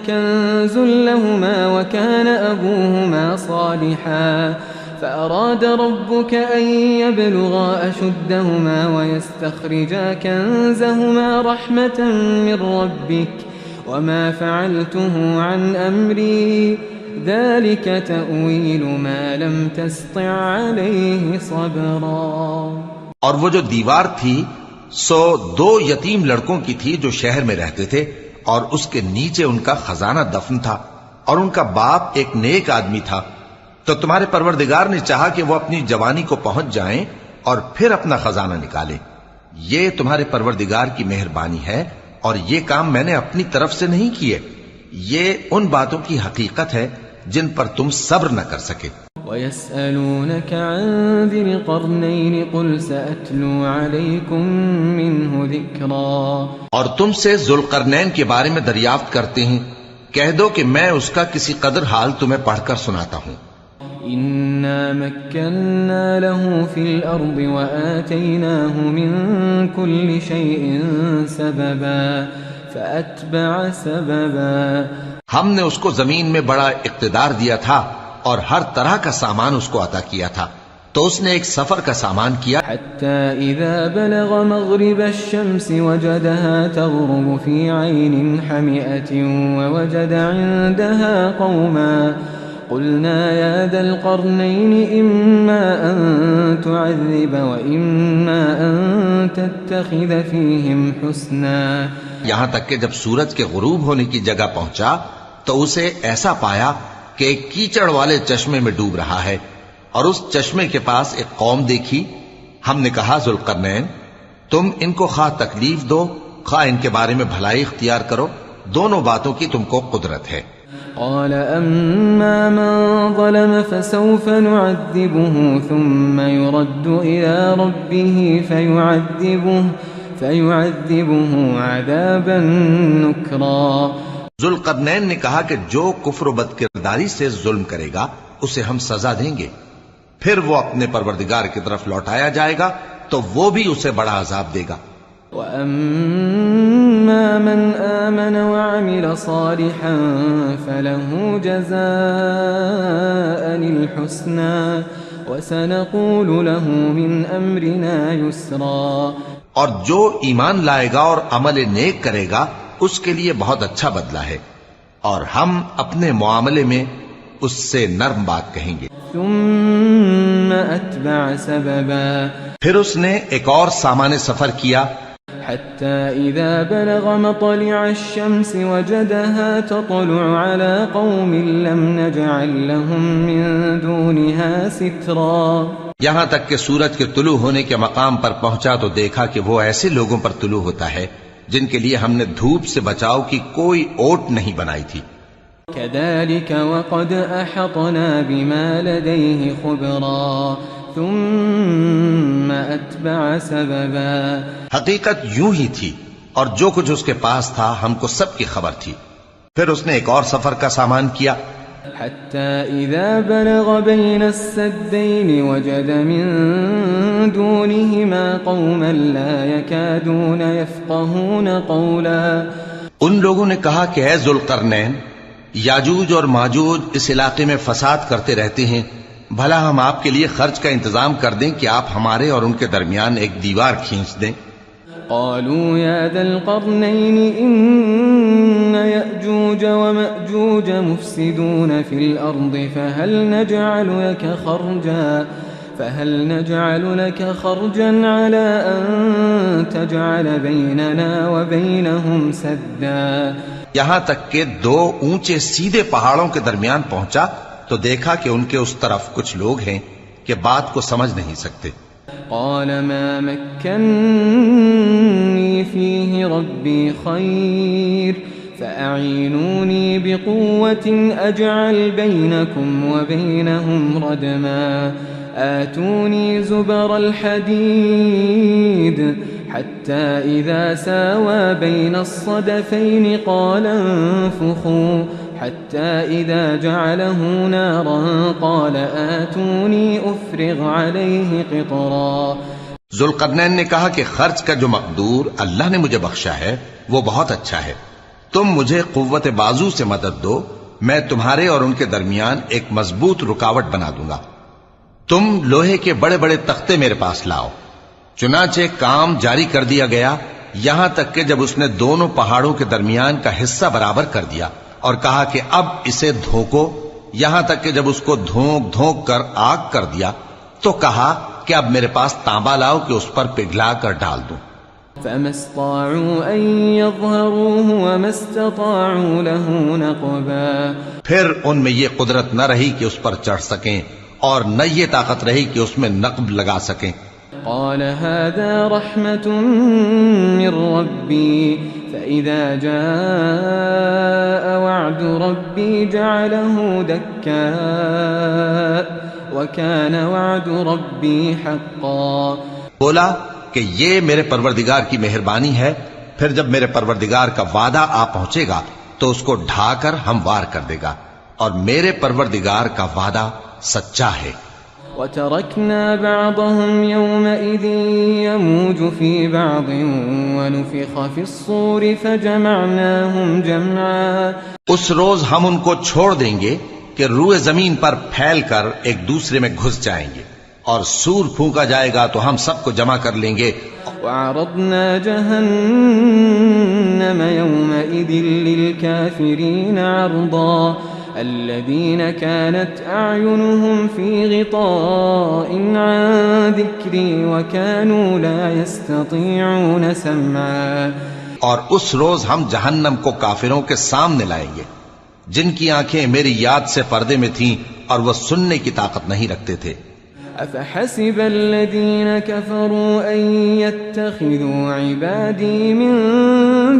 كنز لهما وكان أبوهما صالحا فأراد ربك أن يبلغا أشدهما ويستخرجا كنزهما رحمة من ربك وما فعلته عن أمري ذلك تأويل ما لم تستطع عليه صبرا. اور وہ جو دیوار تھی سو 2 یتیم لڑکوں کی تھی جو شہر میں رہتے تھے، اور اس کے نیچے ان کا خزانہ دفن تھا، اور ان کا باپ ایک نیک آدمی تھا. تو تمہارے پروردگار نے چاہا کہ وہ اپنی جوانی کو پہنچ جائیں اور پھر اپنا خزانہ نکالیں. یہ تمہارے پروردگار کی مہربانی ہے، اور یہ کام میں نے اپنی طرف سے نہیں کیے. یہ ان باتوں کی حقیقت ہے جن پر تم صبر نہ کر سکے. وَيَسْأَلُونَكَ عَنْ ذِي الْقَرْنَيْنِ قُلْ سَأَتْلُو عَلَيْكُمْ مِنْهُ ذِكْرًا. اور تم سے ذوالقرنین کے بارے میں دریافت کرتے ہیں، کہہ دو کہ میں اس کا کسی قدر حال تمہیں پڑھ کر سناتا ہوں. إِنَّا مَكَّنَّا لَهُ فِي الْأَرْضِ وَآتَيْنَاهُ مِنْ كُلِّ شَيْءٍ سَبَبًا فَأَتْبَعَ سَبَبًا. ہم نے اس کو زمین میں بڑا اقتدار دیا تھا اور ہر طرح کا سامان اس کو عطا کیا تھا، تو اس نے ایک سفر کا سامان کیا. حتى إذا بلغ مغرب الشمس وجدها تغرب في عين حمئة ووجد عندها قوما قلنا يا ذا القرنين إما أن تعذب وإما أن تتخذ فيهم حسنا. یہاں تک کہ جب سورج کے غروب ہونے کی جگہ پہنچا تو اسے ایسا پایا کہ ایک کیچڑ والے چشمے میں ڈوب رہا ہے، اور اس چشمے کے پاس ایک قوم دیکھی. ہم نے کہا ذوالقرنین تم ان کو خواہ تکلیف دو خواہ ان کے بارے میں بھلائی اختیار کرو، دونوں باتوں کی تم کو قدرت ہے. قال أما من ظلم فسوف نعذبه ثم يرد إلى ربه فيعذبه عذابا نكرا. ذوالقرنین نے کہا کہ جو کفر و بد کرداری سے ظلم کرے گا اسے ہم سزا دیں گے، پھر وہ اپنے پروردگار کی طرف لوٹایا جائے گا تو وہ بھی اسے بڑا عذاب دے گا. وَأَمَّا مَنْ آمَنَ وَعَمِلَ صَالِحًا فَلَهُ جَزَاءً الْحُسْنَى وَسَنَقُولُ لَهُ مِنْ أَمْرِنَا يُسْرًا. اور جو ایمان لائے گا اور عمل نیک کرے گا اس کے لیے بہت اچھا بدلہ ہے، اور ہم اپنے معاملے میں اس سے نرم بات کہیں گے. ثم أتبع سببا. پھر اس نے ایک اور سامان سفر کیا حتى إذا بلغ مطلع الشمس وجدها تطلع على قوم لم نجعل لهم من دونها سترا. یہاں تک کہ سورج کے طلوع ہونے کے مقام پر پہنچا تو دیکھا کہ وہ ایسے لوگوں پر طلوع ہوتا ہے جن کے لیے ہم نے دھوپ سے بچاؤ کی کوئی اوٹ نہیں بنائی تھی. كذلك وقد أحطنا بما لديه خبرا ثم أتبع سببا. حقیقت یوں ہی تھی، اور جو کچھ اس کے پاس تھا ہم کو سب کی خبر تھی. پھر اس نے ایک اور سفر کا سامان کیا. حتى إذا بلغ بين السدين وجد من دونهما قوما لا يكادون يفقهون قولا. ان لوگوں نے کہا کہ اے ذوالقرنین یاجوج اور ماجوج اس علاقے میں فساد کرتے رہتے ہیں، بھلا ہم آپ کے لیے خرچ کا انتظام کر دیں کہ آپ ہمارے اور ان کے درمیان ایک دیوار کھینچ دیں. قالوا يا ذا القرنين إن يأجوج ومأجوج مفسدون في الأرض فهل نجعل لك خرجا على أن تجعل بيننا وبينهم سدا؟ یہاں تک کہ دو اونچے سیدھے پہاڑوں کے درمیان پہنچا تو دیکھا کہ ان کے اس طرف کچھ لوگ ہیں کہ بات کو سمجھ نہیں سکتے. قال ما مكنني فيه ربي خير فأعينوني بقوة أجعل بينكم وبينهم ردما آتوني زبر الحديد حتى إذا ساوى بين الصدفين قال انفخوا حتى إذا جعله نارا قال آتوني أفرغ عليه قطرا. ذوالقرنین نے کہا کہ خرچ کا جو مقدور اللہ نے مجھے بخشا ہے وہ بہت اچھا ہے. تم مجھے قوت بازو سے مدد دو، میں تمہارے اور ان کے درمیان ایک مضبوط رکاوٹ بنا دوں گا. تم لوہے کے بڑے بڑے تختے میرے پاس لاؤ. چنانچہ کام جاری کر دیا گیا یہاں تک کہ جب اس نے دونوں پہاڑوں کے درمیان کا حصہ برابر کر دیا اور کہا کہ اب اسے دھوکو، یہاں تک کہ جب اس کو دھونک دھونک کر آگ کر دیا تو کہا کہ اب میرے پاس تانبا لاؤ کہ اس پر پگھلا کر ڈال دوں. فما استطاعوا أن يظهروه وما استطاعوا له نقبا. پھر ان میں یہ قدرت نہ رہی کہ اس پر چڑھ سکیں اور نہ یہ طاقت رہی کہ اس میں نقب لگا سکیں. قال هذا رحمة من ربي فإذا جاء وعد ربي جعله دكا وكان وعد ربي حقا. بولا کہ یہ میرے پروردگار کی مہربانی ہے، پھر جب میرے پروردگار کا وعدہ آ پہنچے گا تو اس کو ڈھا کر ہموار کر دے گا، اور میرے پروردگار کا وعدہ سچا ہے. وَتَرَكْنَا بَعْضَهُمْ يَوْمَئِذٍ يَمُوجُ فِي بَعْضٍ وَنُفِخَ فِي الصُّورِ فَجَمَعْنَاهُمْ جَمْعًا. اس روز ہم ان کو چھوڑ دیں گے کہ روئے زمین پر پھیل کر ایک دوسرے میں گھس جائیں گے، اور سور پھونکا جائے گا تو ہم سب کو جمع کر لیں گے. وَعَرَضْنَا جَهَنَّمَ يَوْمَئِذٍ لِلْكَافِرِينَ عَرْضًا الذين كانت أعينهم في غطاء عن ذكري وكانوا لا يستطيعون سمعا. اور اس روز ہم جہنم کو کافروں کے سامنے لائیں گے جن کی آنکھیں میری یاد سے پردے میں تھیں اور وہ سننے کی طاقت نہیں رکھتے تھے. أفحسب الذين كفروا أن يتخذوا عبادي من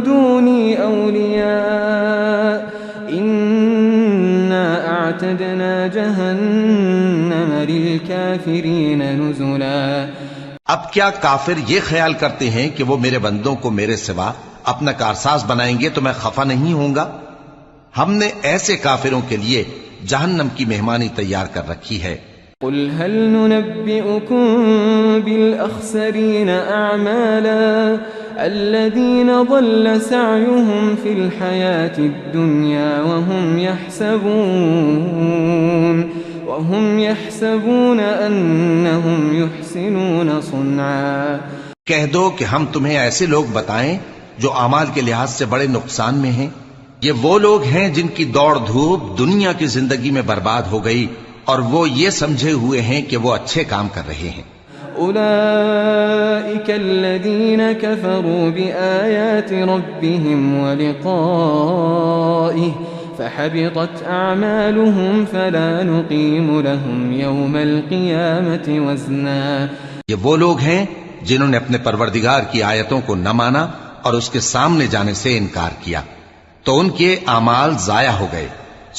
دوني أولياء إنا أعتدنا جهنم للكافرين نزلا. اب کیا کافر یہ خیال کرتے ہیں کہ وہ میرے بندوں کو میرے سوا اپنا کارساز بنائیں گے تو میں خفا نہیں ہوں گا؟ ہم نے ایسے کافروں کے لیے جہنم کی مہمانی تیار کر رکھی ہے. قل هل ننبئكم بالأخسرين أعمالا الذين ضل سعيهم في الحياة الدنيا وهم يحسبون أنهم يحسنون صنعا. کہہ دو کہ ہم تمہیں ایسے لوگ بتائیں جو اعمال کے لحاظ سے بڑے نقصان میں ہیں. یہ وہ لوگ ہیں جن کی دوڑ دھوپ دنیا کی زندگی میں برباد ہو گئی اور وہ یہ سمجھے ہوئے ہیں کہ وہ اچھے کام کر رہے ہیں. أولئك الذين كفروا بآيات ربهم ولقائه فحبطت أعمالهم فلا نقيم لهم يوم القيامة وزنا. یہ وہ لوگ ہیں جنہوں نے اپنے پروردگار کی آیتوں کو نہ مانا اور اس کے سامنے جانے سے انکار کیا تو ان کے اعمال ضائع ہو گئے،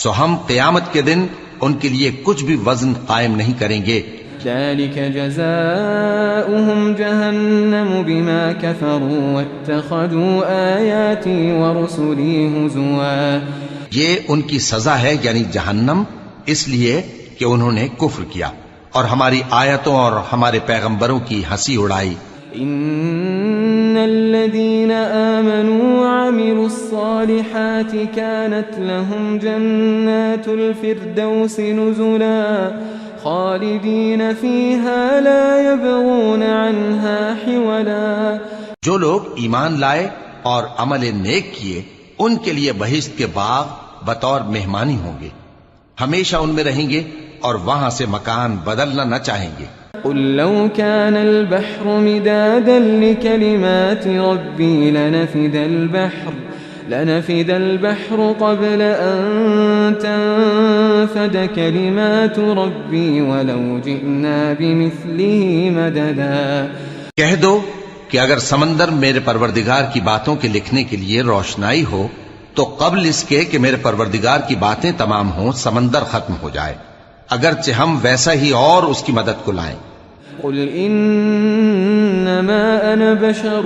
سو ہم قیامت کے دن ان کے لیے کچھ بھی وزن قائم نہیں کریں گے. ذلك جزاؤهم جهنم بما كفروا واتخذوا آياتي ورسلي هزوا. یہ ان کی سزا ہے یعنی جہنم، اس لیے کہ انہوں نے کفر کیا اور ہماری آیتوں اور ہمارے پیغمبروں کی ہنسی اڑائی. ان الذين آمنوا وعملوا الصالحات كانت لهم جنات الفردوس نزلا خالدين فيها لا يبغون عنها حولا. جو لوگ ایمان لائے اور عمل نیک کیے ان کے لیے بہشت کے باغ بطور مہمانی ہوں گے، ہمیشہ ان میں رہیں گے اور وہاں سے مکان بدلنا نہ چاہیں گے. قل لو كان البحر مدادا لكلمات ربي لنفد البحر قبل أن تنفد كلمات ربي ولو جئنا بمثله مددا. کہہ دو کہ اگر سمندر میرے پروردگار کی باتوں کے لکھنے کے لیے روشنائی ہو تو قبل اس کے کہ میرے پروردگار کی باتیں تمام ہوں سمندر ختم ہو جائے، اگرچہ ہم ویسا ہی اور اس کی مدد کو لائیں. قل إنما أنا بشر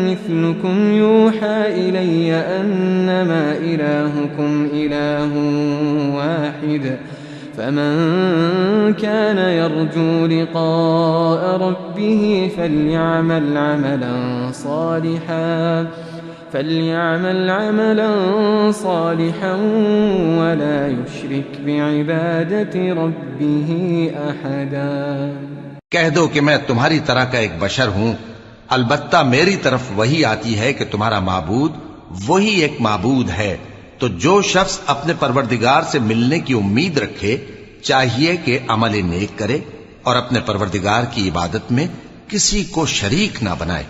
مثلكم يوحى إلي أنما إلهكم إله واحد فمن كان يرجو لقاء ربه فليعمل عملا صالحا ولا يشرك بعبادة ربه أحدا. کہہ دو کہ میں تمہاری طرح کا ایک بشر ہوں، البتہ میری طرف وہی آتی ہے کہ تمہارا معبود وہی ایک معبود ہے، تو جو شخص اپنے پروردگار سے ملنے کی امید رکھے چاہیے کہ عمل نیک کرے اور اپنے پروردگار کی عبادت میں کسی کو شریک نہ بنائے.